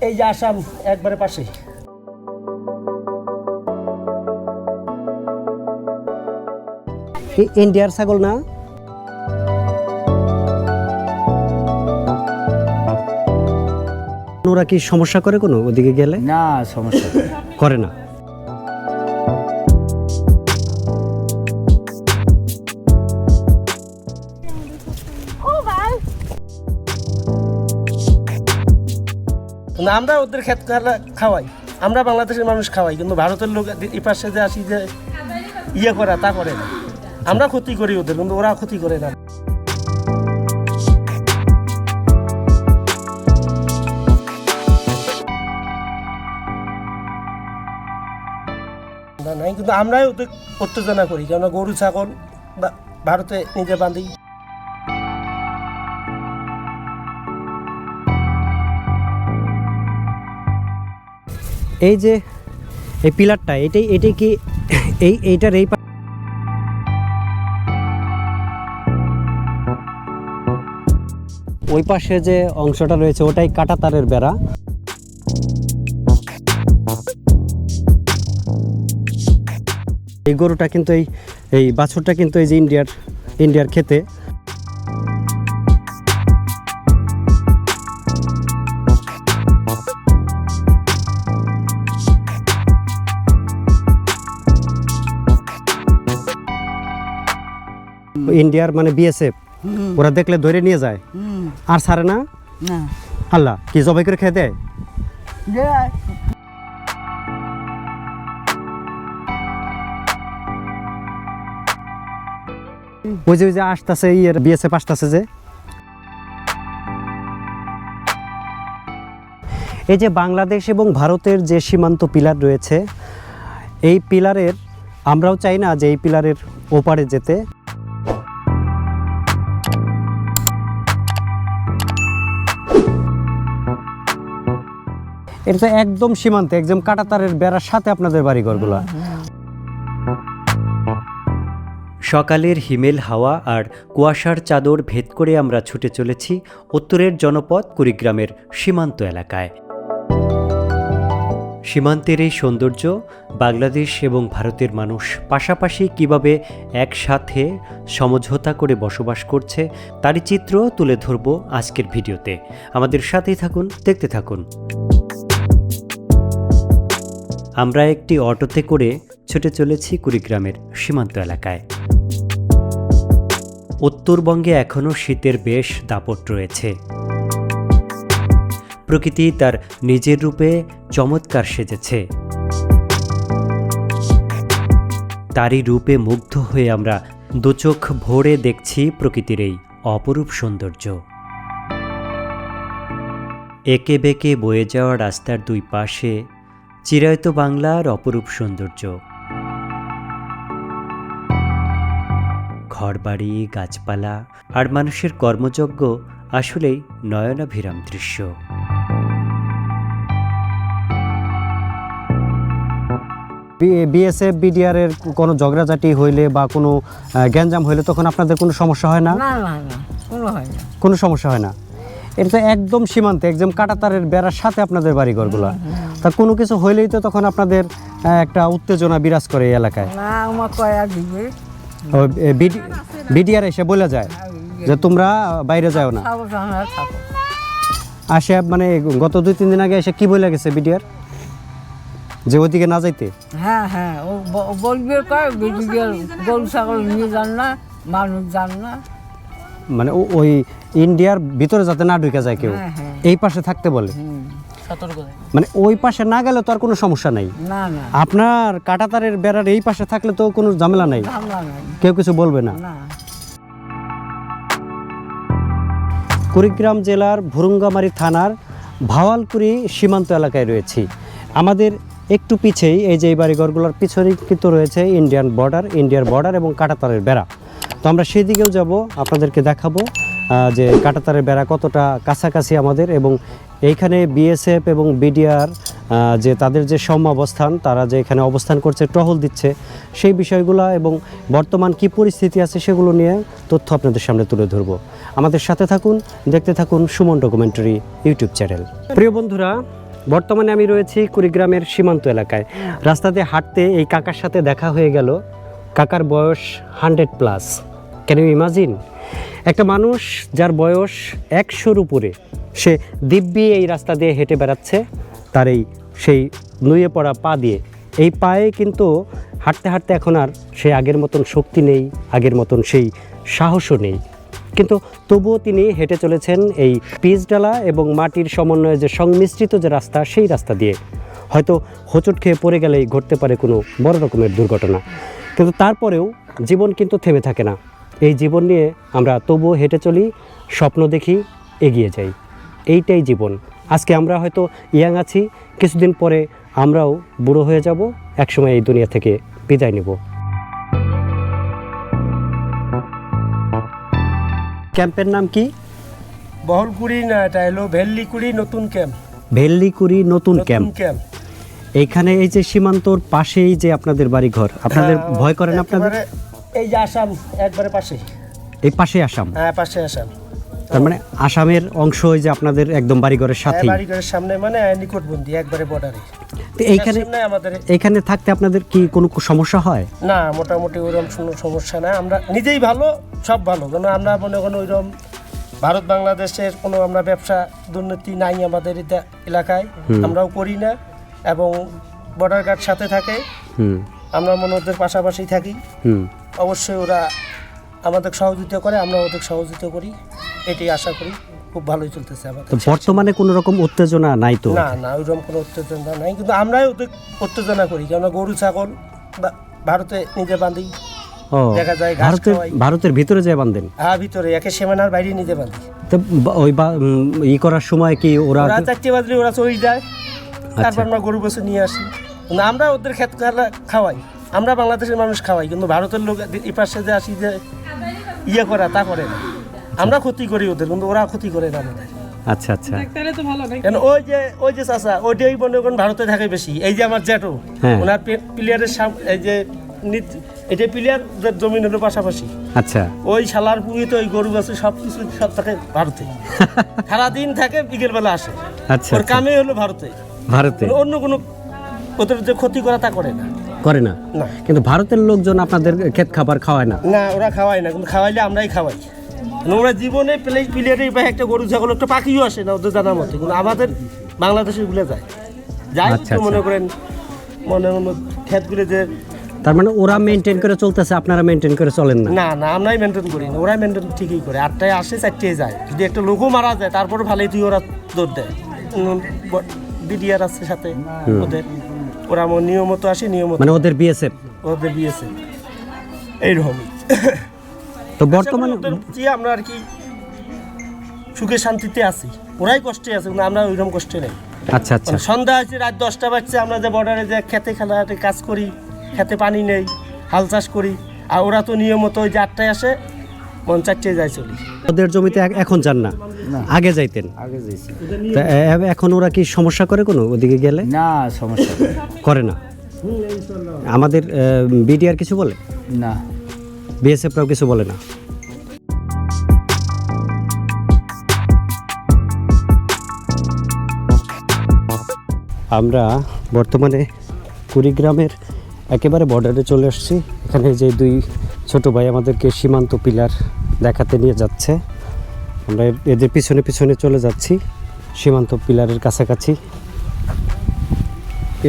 এই যে আসাম একবারে পাশে। ইন্ডিয়ার ছাগল না? ওরা কি সমস্যা করে কোনো ওদিকে গেলে? না, সমস্যা করে না। আমরা ওদের ক্ষেত খাওয়াই, আমরা বাংলাদেশের মানুষ খাওয়াই, কিন্তু ভারতের লোক এই পাশে যে আসি যে ইয়ে করা তা করে না। আমরা ক্ষতি করি ওদের, কিন্তু ওরা ক্ষতি করে না। নাই, কিন্তু আমরাই ওদের উত্তেজনা করি, কেননা গরু ছাগল ভারতে নিজে বাঁধি। এই যে এই পিলারটা, এটাই কি এইটার এই ওই পাশে যে অংশটা রয়েছে ওটাই কাঁটা তারের বেড়া। এই গরুটা কিন্তু এই বাছুরটা কিন্তু এই যে ইন্ডিয়ার খেতে। ইন্ডিয়ার মানে বিএসএফ, ওরা দেখলে ধরে নিয়ে যায় আর ছাড়ে না। আল্লাহ, কি জবাই করে খেয়ে দেয়? ওই যে আসতেছে বিএসএফ আসতেছে যে। এই যে বাংলাদেশ এবং ভারতের যে সীমান্ত পিলার রয়েছে, এই পিলারের আমরাও চাই না যে এই পিলারের ওপারে যেতে। এটা তো একদম সীমান্তে, একদম কাঁটাতারের বেড়ার সাথে আপনাদের বাড়িঘরগুলো। সকালের হিমেল হাওয়া আর কুয়াশার চাদর ভেদ করে আমরা ছুটে চলেছি উত্তরের জনপদ কুড়িগ্রামের সীমান্ত এলাকায়। সীমান্তের এই সৌন্দর্য, বাংলাদেশ এবং ভারতের মানুষ পাশাপাশি কিভাবে একসাথে সমঝোতা করে বসবাস করছে তারই চিত্র তুলে ধরব আজকের ভিডিওতে। আমাদের সাথেই থাকুন, দেখতে থাকুন। আমরা একটি অটোতে করে ছুটে চলেছি কুড়িগ্রামের সীমান্ত এলাকায়। উত্তরবঙ্গে এখনও শীতের বেশ দাপট রয়েছে। প্রকৃতি তার নিজের রূপে চমৎকার সেজেছে। তারই রূপে মুগ্ধ হয়ে আমরা দুচোখ ভরে দেখছি প্রকৃতির এই অপরূপ সৌন্দর্য। একে বেঁকে বয়ে যাওয়া রাস্তার দুই পাশে চিরায়ত বাংলার অপরূপ সৌন্দর্য। ঘরবাড়ি, গাছপালা আর মানুষের কর্মযজ্ঞ আসলেই নয়নাভিরাম দৃশ্য। বিএসএফ বিডিআর এর কোনো ঝগড়াঝাটি হইলে বা কোনো গ্যাঞ্জাম হইলে তখন আপনাদের কোনো সমস্যা হয় না? না না না, কোনো হয় না। কোনো সমস্যা হয় না। এটা তো একদম সীমান্তে, একদম কাঁটাতারের বেড়ার সাথে আপনাদের বাড়িঘরগুলো। তা কোনো কিছু হইলেই তো তখন আপনাদের একটা উত্তেজনা বিরাজ করে এই এলাকায়। না, আমার কয়া দিবে বিডিআর এসে বলে যায় যে তোমরা বাইরে যাও না। সাবধানে থাকো। আসে মানে গত 2-3 দিন আগে এসে কি বলে গেছে বিডিআর যে ওইদিকে না যাইতে? হ্যাঁ হ্যাঁ, ও বলবে কয় বেদিকে গরু ছাগল নিয়ে যান না, মানুষ যান না। মানে ওই ইন্ডিয়ার ভিতরে যাতে না ঢুকে যায় কেউ, হ্যাঁ, হ্যাঁ। এই পাশে থাকতে বলে। সতর্ক মানে ওই পাশে না গেলে তো আর কোনো সমস্যা নাই। না না, আপনার কাঁটাতারের বেড়ার এই পাশে থাকলে তো কোনো ঝামেলা নাই, ঝামেলা নাই। কেউ কিছু বলবে না। না, কুড়িগ্রাম জেলার ভুরুঙ্গামারী থানার ভাওয়ালকুড়ি সীমান্ত এলাকায় রয়েছি। আমাদের একটু পিছেই এই যে এই বাড়িঘরগুলোর পিছনেই কিন্তু রয়েছে ইন্ডিয়ার বর্ডার এবং কাঁটাতারের বেড়া। তো আমরা সেই দিকেও যাব, আপনাদেরকে দেখাবো যে কাঁটাতারের বেড়া কতটা কাছাকাছি আমাদের, এবং এইখানে বিএসএফ এবং বিডিআর যে তাদের যে অবস্থান, তারা যে এখানে অবস্থান করছে, টহল দিচ্ছে, সেই বিষয়গুলো এবং বর্তমান কি পরিস্থিতি আছে সেগুলো নিয়ে তথ্য আপনাদের সামনে তুলে ধরবো। আমাদের সাথে থাকুন, দেখতে থাকুন সুমন ডকুমেন্টারি ইউটিউব চ্যানেল। প্রিয় বন্ধুরা, বর্তমানে আমি রয়েছি কুড়িগ্রামের সীমান্ত এলাকায়। রাস্তা দিয়ে হাঁটতে এই কাকার সাথে দেখা হয়ে গেল। কাকার বয়স 100+। Can you imagine? একটা মানুষ যার বয়স 100-র উপরে, সে দিব্যি এই রাস্তা দিয়ে হেঁটে বেড়াচ্ছে তার সেই নুয়ে পড়া পা দিয়ে। এই পায়ে কিন্তু হাঁটতে হাঁটতে এখন আর সেই আগের মতন শক্তি নেই, আগের মতন সেই সাহসও নেই, কিন্তু তবুও তিনি হেঁটে চলেছেন এই পিচডালা এবং মাটির সমন্বয়ে যে সংমিশ্রিত যে রাস্তা, সেই রাস্তা দিয়ে। হয়তো হোঁচট খেয়ে পড়ে গেলেই ঘটতে পারে কোনো বড় রকমের দুর্ঘটনা, কিন্তু তারপরেও জীবন কিন্তু থেমে থাকে না। এই জীবন নিয়ে আমরা তবুও হেঁটে চলি, স্বপ্ন দেখি, এগিয়ে যাই। এইটাই জীবন। আজকে আমরা হয়তো ইয়াং আছি, কিছুদিন পরে আমরাও বুড়ো হয়ে যাব, একসময় এই দুনিয়া থেকে বিদায় নেব। ক্যাম্পের নাম কি? বহলকুড়ি না, এটা হলো ভেল্লিকুড়ি নতুন ক্যাম্প। ভেল্লিকুড়ি নতুন ক্যাম্প। এইখানে এই যে সীমান্তর পাশেই যে আপনাদের বাড়িঘর, আপনাদের ভয় করেন আপনাদের? এই যে আসাম একবারে পাশে। এই পাশে আসাম? হ্যাঁ, পাশে আসাম। তার মানে আসামের অংশ ওই যে আপনাদের একদম বাড়িঘরের সাথেই? বাড়িঘরের সামনে, মানে নিকটবর্তী, একবারে বর্ডারে। তো এইখানে থাকতে আপনাদের কি কোনো সমস্যা হয়? না, মোটামুটি ওইরকম কোনো সমস্যা নাই। আমরা নিজেই ভালো, সব ভালো। কারণ আমরা মনে করেন ওইরকম ভারত বাংলাদেশের কোনো আমরা ব্যবসা দুর্নীতি নাই আমাদের এলাকায়, আমরাও করি না। এবং বর্ডার গার্ড সাথে থাকে, আমরা মনে ওদের পাশাপাশি থাকি। অবশ্যই ওরা আমাদের সহযোগিতা করে, আমরা ওদের সহযোগিতা করি। এটাই আশা করি খুব ভালোই চলতেছে আমাদের। তো বর্তমানে কোনো রকম উত্তেজনা নাই তো? না না, ওইরকম কোনো উত্তেজনা নাই, কিন্তু আমরাই ওদের উত্তেজনা করি। কেননা গরু ছাগল ভারতে নিজে বাঁধি, দেখা যায় ভারতের ভিতরে যায় বাঁধেন? হ্যাঁ, ভিতরে, একে সীমানার বাইরে নিজে বাঁধি। তো ওই ই করার সময় কি ওরা 4টে বাজলে ওরা চলে যায়, তারপর আমরা গরু বসে নিয়ে আসি। আমরা ওদের ক্ষেত খাওয়াই, আমরা বাংলাদেশের মানুষ খাওয়াই, কিন্তু ভারতের লোক এই পাশে যে আসি যে করা তা করে না। আমরা ক্ষতি করি ওদের, কিন্তু ওরা ক্ষতি করে না আমাদের। আচ্ছা আচ্ছা। কেন ওই যে চাচা, ওইটাই মনে করেন ভারতে থাকে বেশি। এই যে আমার জ্যাঠো, ওনার প্লেয়ারের এই যে এটা প্লেয়ার জমিন হলো পাশাপাশি। আচ্ছা। ওই শালার পুঁজিতে ওই গরু আছে, সব কিছু সব থাকে ভারতে। সারাদিন থাকে, বিকেল বেলা আসে। আচ্ছা। ওর কামে হলো ভারতে। অন্য কোনো ওদের যে ক্ষতি করা তা করে না। করে না? না। কিন্তু ভারতের লোকজন আপনাদের ক্ষেত খাবার খাওয়ায় না? না, ওরা খাওয়ায় না, কিন্তু খাওয়াইলে আমরাই খাওয়াই। ওরা জীবনে প্লেয়ারের বা একটা গরু ছাগল, একটা পাখিও আসে না ওদের জানার মতো, কিন্তু আমাদের বাংলাদেশের গুলো যায়। তো মনে করেন মনে ক্ষেতগুলো যে, তার মানে ওরা মেনটেন করে চলতেছে, আপনারা মেনটেন করে চলেন না? না না, আমরাই মেনটেন করি না, ওরাই মেনটেন ঠিকই করে। 8টায় আসে, 4টায় যায়। যদি একটা লোকও মারা যায় তারপরে ভালোই তুই ওরা দৌড় দেয়। বিডিআর আছে সাথে ওদের, ওরা নিয়মিত আসে, নিয়মিত। মানে ওদের বিএসএফ? ওদের বিএসএফ এইরকমই। তো বর্তমানে আমরা আর কি সুখে শান্তিতে আছি, ওরাই কষ্টে আছে, কিন্তু আমরা ওইরকম কষ্টে নেই। আচ্ছা আচ্ছা। সন্ধ্যা আছে, রাত 10টা বাজছে, আমরা যে বর্ডারে যে খেতে খেলাতে কাজ করি, খেতে পানি নেই, হাল চাষ করি, আর ওরা তো নিয়মিত ওই যে 8টায় আসে, 4টায় যায় চলি। ওদের জমিতে এখন যান না? আগে যাইতেন? আগে যাইছি। এখন ওরা কি সমস্যা করে কোনো ওদিকে গেলে? না, সমস্যা করে না। আমাদের বিডিআর কিছু বলে না? বিএসএফরাও কিছু বলে না? আমরা বর্তমানে কুড়িগ্রামের একেবারে বর্ডারে চলে আসছি। এখানে যে দুই ছোট ভাই আমাদেরকে সীমান্ত পিলার দেখাতে নিয়ে যাচ্ছে, আমরা এদের পিছনে পিছনে চলে যাচ্ছি সীমান্ত পিলারের কাছাকাছি।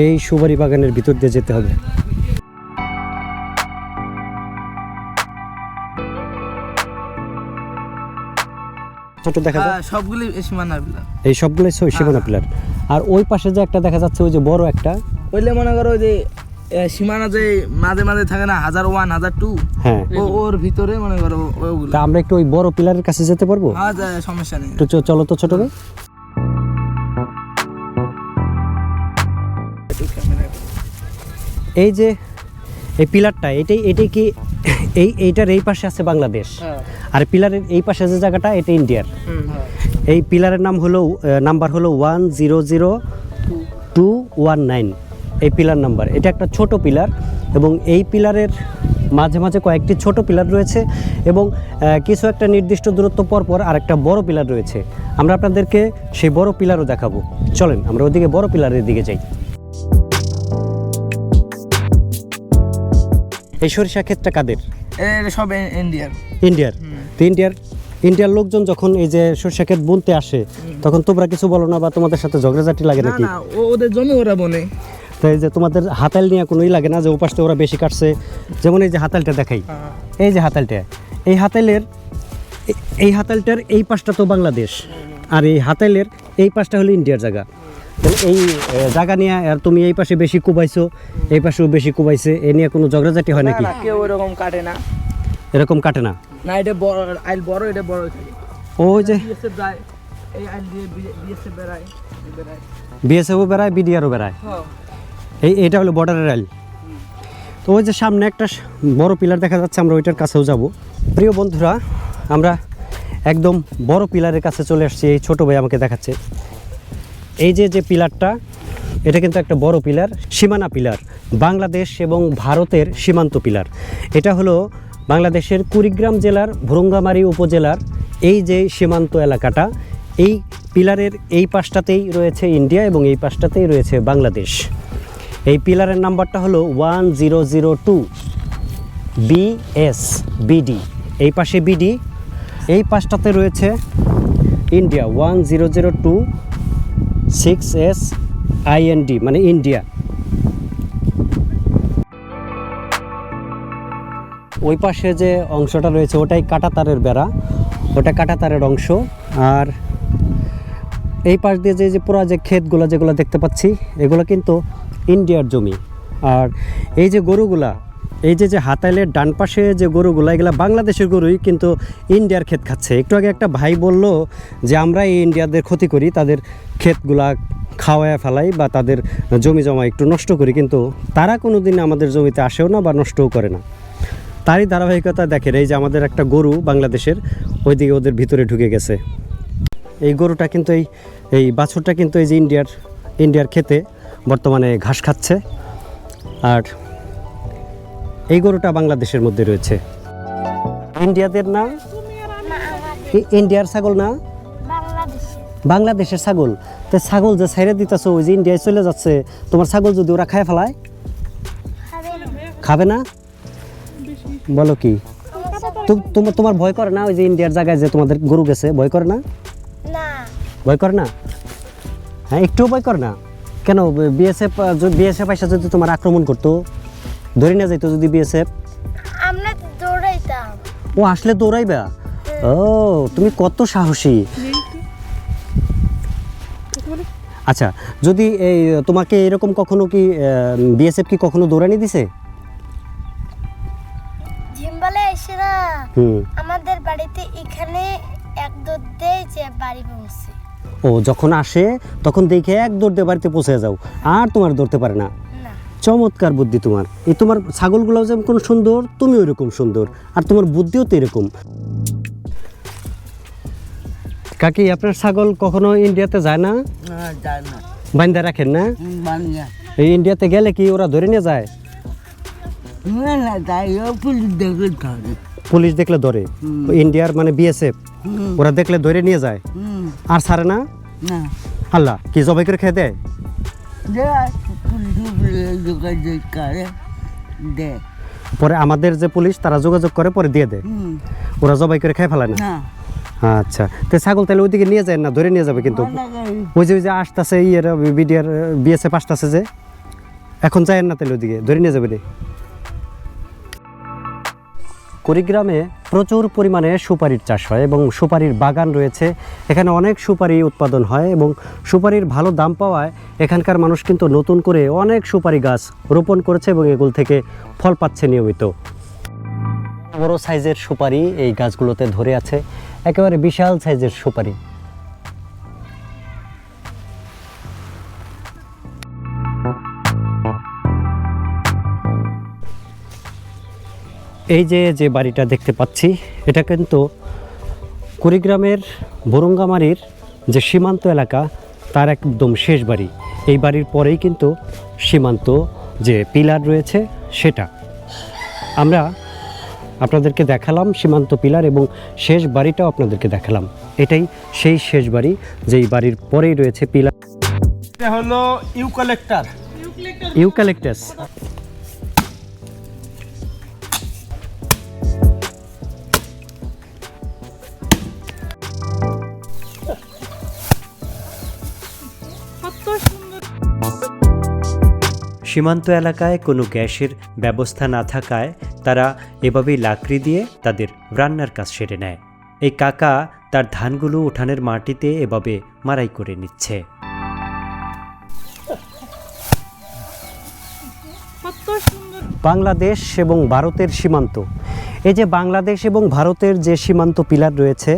এই সুপারি বাগানের ভিতর দিয়ে যেতে হবে। ছোট দেখা যায় সবগুলি সীমানা পিলার, এই সবগুলোই সীমানা পিলার। আর ওই পাশে যে একটা দেখা যাচ্ছে, ওই যে বড় একটা, ওইলে মনে করো যে সীমানা যে মাঝে মাঝে থাকে না, 1001, 1002, হ্যাঁ, ওর ভিতরে মনে করো ওইগুলো। তা আমরা একটু ওই বড় পিলারের কাছে যেতে পারবো? হ্যাঁ, সমস্যা নেই। একটু চলো তো ছোট ভাই। এই যে এই পিলারটা, এটাই কি এইটার এই পাশে আছে বাংলাদেশ, আর পিলারের এই পাশে যে জায়গাটা, এটা ইন্ডিয়ার। এই পিলারের নাম্বার হলো 100219, এই পিলার নাম্বার। এটা একটা ছোট পিলার, এবং এই পিলারের মাঝে মাঝে কয়েকটি ছোট পিলার রয়েছে এবং কিছু একটা নির্দিষ্ট দূরত্ব পর পর আরেকটা বড় পিলার রয়েছে। আমরা আপনাদেরকে সেই বড় পিলারও দেখাবো। চলেন আমরা ওদিকে বড় পিলারের দিকে যাই। এই সরিষা ক্ষেতটা কাদের? এটা সব ইন্ডিয়ার। ইন্ডিয়ার। তো ইন্ডিয়ার লোকজন যখন এই যে সরিষা ক্ষেত বুনতে আসে তখন তোমরা কিছু বলো না বা তোমাদের সাথে ঝগড়াঝাটি লাগে না নাকি? না, ওদের জমি ওরা বনে। তো এই যে তোমাদের হাতাল নিয়ে কোনোই লাগে না যে ওপাশে ওরা বেশি কাটছে? যেমন এই যে হাতালটা দেখাই, এই যে হাতালটা, এই হাতালটার এই পাশটা তো বাংলাদেশ, আর এই হাতালের এই পাশটা হলো ইন্ডিয়ার জায়গা। এই জায়গা নিয়ে আর তুমি এই পাশে বেশি কুবাইছো, এই পাশেও বেশি কুবাইছে, এ নিয়ে কোনো ঝগড়াঝাটি হয় নাকি? না, কেউ ওরকম কাটে না। এরকম কাটে না? না, এটা বড় আইল, বড় এটা বড় থাকে। ওই যে বিএসএফ যায়, এই আইল দিয়ে বিএসএফ বেড়ায়। বিএসএফও বেড়ায়, বিডিআরও বেড়ায়। এইটা হলো বর্ডারের আইল। তো ওই যে সামনে একটা বড় পিলার দেখা যাচ্ছে, আমরা ওইটার কাছেও যাব। প্রিয় বন্ধুরা, আমরা একদম বড় পিলারের কাছে চলে আসছি। এই ছোট ভাই আমাকে দেখাচ্ছে এই যে পিলারটা, এটা কিন্তু একটা বড় পিলার, সীমানা পিলার, বাংলাদেশ এবং ভারতের সীমান্ত পিলার। এটা হলো বাংলাদেশের কুড়িগ্রাম জেলার ভুরুঙ্গামারী উপজেলার এই যে সীমান্ত এলাকাটা, এই পিলারের এই পাশটাতেই রয়েছে ইন্ডিয়া এবং এই পাশটাতেই রয়েছে বাংলাদেশ। এই পিলারের নাম্বারটা হলো 1002 BD। এই পাশে বিডি, এই পাশটাতে রয়েছে ইন্ডিয়া 1002 6SIND, মানে ইন্ডিয়া। ওই পাশে যে অংশটা রয়েছে ওটাই কাঁটাতারের বেড়া, ওটা কাঁটাতারের অংশ। আর এই পাশ দিয়ে যে পুরা যে ক্ষেতগুলো যেগুলো দেখতে পাচ্ছি এগুলো কিন্তু ইন্ডিয়ার জমি। আর এই যে গরুগুলা, এই যে হাতাইলের ডান পাশে যে গরুগুলা, এগুলা বাংলাদেশের গরুই কিন্তু ইন্ডিয়ার ক্ষেত খাচ্ছে। একটু আগে একটা ভাই বলল যে আমরা এই ইন্ডিয়াদের ক্ষতি করি, তাদের ক্ষেতগুলা খাওয়ায় ফেলাই বা তাদের জমি জমা একটু নষ্ট করি, কিন্তু তারা কোনো দিন আমাদের জমিতে আসেও না বা নষ্টও করে না। তারই ধারাবাহিকতা দেখেন, এই যে আমাদের একটা গরু বাংলাদেশের ওইদিকে ওদের ভিতরে ঢুকে গেছে। এই গরুটা কিন্তু এই বাছুরটা কিন্তু এই যে ইন্ডিয়ার ক্ষেতে বর্তমানে ঘাস খাচ্ছে, আর এই গরুটা বাংলাদেশের মধ্যে রয়েছে। ইন্ডিয়াদের না, ইন্ডিয়ার ছাগল না, বাংলাদেশের ছাগল। তো ছাগল যে ছাইড়ে দিতেছ ওই যে ইন্ডিয়ায় চলে যাচ্ছে, তোমার ছাগল যদি ওরা খায় ফেলায়, খাবে না? বলো কি? তোমার ভয় করে না ওই যে ইন্ডিয়ার জায়গায় যে তোমাদের গরু গেছে? ভয় করে না? ভয় করে না? হ্যাঁ, একটুও ভয় করে না? কেন? বিএসএফ আইসা যদি তোমার আক্রমণ করতো, ধরে না যাইতো যদি বিএসএফ? আমরা দৌড়াইতাম। ও আসলে দৌড়াইবা? ও, তুমি কত সাহসী। আচ্ছা, যদি এই তোমাকে এরকম কখনো কি বিএসএফ কি কখনো দৌড়ানি দিছে? ঝিমবালে এসে না আমাদের বাড়িতে এখানে এক দৌড় দেয় যে বাড়ি পৌঁছে। ও, যখন আসে তখন দেখে এক দৌড় দিয়ে বাড়িতে পৌঁছে যাও, আর তোমার দৌড়তে পারে না। চমৎকার বুদ্ধি তোমার। এই তোমার ছাগলগুলোও যেমন সুন্দর, তুমি ওইরকম সুন্দর, আর তোমার বুদ্ধিও তো এরকম। কাকি, আপনার ছাগল কখনো ইন্ডিয়াতে যায় না? বান্ধা রাখেন না? এই ইন্ডিয়াতে গেলে কি ওরা ধরে নিয়ে যায়? পুলিশ দেখলে ধরে? ইন্ডিয়ার মানে বিএসএফ ওরা দেখলে ধরে নিয়ে যায়, আর ছাড়ে না? আল্লাহ, কি জবাই করে খেয়ে দেয়? পরে আমাদের যে পুলিশ তারা যোগাযোগ করে পরে দিয়ে দেয়, ওরা জবাই করে খেয়ে ফেলায় না? আচ্ছা, তো ছাগল তাহলে ওইদিকে নিয়ে যায় না, ধরে নিয়ে যাবে কিন্তু? ওই যে আসতেছে বিডিআর বিএসএফ আসতেছে যে, এখন যায় না, তাহলে ওইদিকে ধরে নিয়ে যাবে রে। কুড়িগ্রামে প্রচুর পরিমাণে সুপারির চাষ হয় এবং সুপারির বাগান রয়েছে। এখানে অনেক সুপারি উৎপাদন হয় এবং সুপারির ভালো দাম পাওয়ায় এখানকার মানুষ কিন্তু নতুন করে অনেক সুপারি গাছ রোপণ করেছে এবং এগুলো থেকে ফল পাচ্ছে নিয়মিত। বড় সাইজের সুপারি এই গাছগুলোতে ধরে আছে, একেবারে বিশাল সাইজের সুপারি। এই যে বাড়িটা দেখতে পাচ্ছি এটা কিন্তু কুড়িগ্রামের ভুরুঙ্গামারীর যে সীমান্ত এলাকা তার একদম শেষ বাড়ি। এই বাড়ির পরেই কিন্তু সীমান্ত যে পিলার রয়েছে সেটা। আমরা আপনাদেরকে দেখালাম সীমান্ত পিলার এবং শেষ বাড়িটাও আপনাদেরকে দেখালাম। এটাই সেই শেষ বাড়ি, যেই বাড়ির পরেই রয়েছে পিলার। এটা হলো ইউক্যালিপটাস। ইউক্যালিপটাস। সীমান্ত এলাকায় কোনো গ্যাসের ব্যবস্থা না থাকায় তারা এভাবেই লাকড়ি দিয়ে তাদের রান্নার কাজ সেরে নেয়। এই কাকা তার ধানগুলো উঠানের মাটিতে এভাবে মাড়াই করে নিচ্ছে। বাংলাদেশ এবং ভারতের সীমান্ত, এই যে বাংলাদেশ এবং ভারতের যে সীমান্ত পিলার রয়েছে,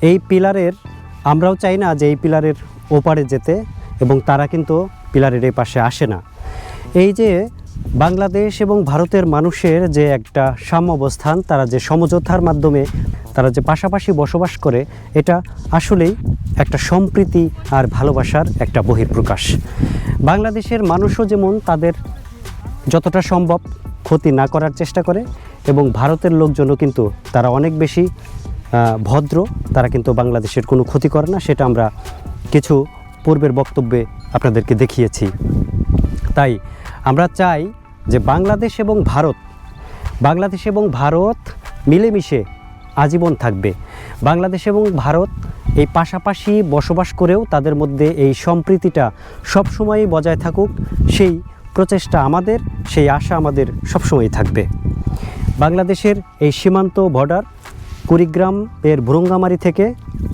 এই পিলারের আমরাও চাই না যে এই পিলারের ওপারে যেতে, এবং তারা কিন্তু পিলারের এই পাশে আসে না। এই যে বাংলাদেশ এবং ভারতের মানুষের যে একটা সাম্য অবস্থান, তারা যে সমঝোতার মাধ্যমে তারা যে পাশাপাশি বসবাস করে, এটা আসলেই একটা সম্প্রীতি আর ভালোবাসার একটা বহিঃপ্রকাশ। বাংলাদেশের মানুষও যেমন তাদের যতটা সম্ভব ক্ষতি না করার চেষ্টা করে, এবং ভারতের লোকজনও কিন্তু তারা অনেক বেশি ভদ্র, তারা কিন্তু বাংলাদেশের কোনো ক্ষতি করে না। সেটা আমরা কিছু পূর্বের বক্তব্যে আপনাদেরকে দেখিয়েছি। তাই আমরা চাই যে বাংলাদেশ এবং ভারত মিলেমিশে আজীবন থাকবে। বাংলাদেশ এবং ভারত এই পাশাপাশি বসবাস করেও তাদের মধ্যে এই সম্প্রীতিটা সবসময়ই বজায় থাকুক, সেই প্রচেষ্টা আমাদের, সেই আশা আমাদের সবসময়ই থাকবে। বাংলাদেশের এই সীমান্ত বর্ডার কুড়িগ্রাম এর ভুরুঙ্গামারি থেকে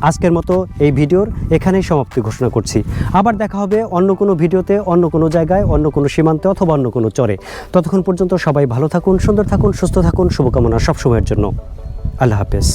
আজকের মতো এই ভিডিওর এখানেই সমাপ্তি ঘোষণা করছি। আবার দেখা হবে অন্য কোনো ভিডিওতে, অন্য কোনো জায়গায়, অন্য কোনো সীমান্তে অথবা অন্য কোনো চরে। ততক্ষণ পর্যন্ত সবাই ভালো থাকুন, সুন্দর থাকুন, সুস্থ থাকুন। শুভকামনা সবসময়ের জন্য। আল্লাহ হাফেজ।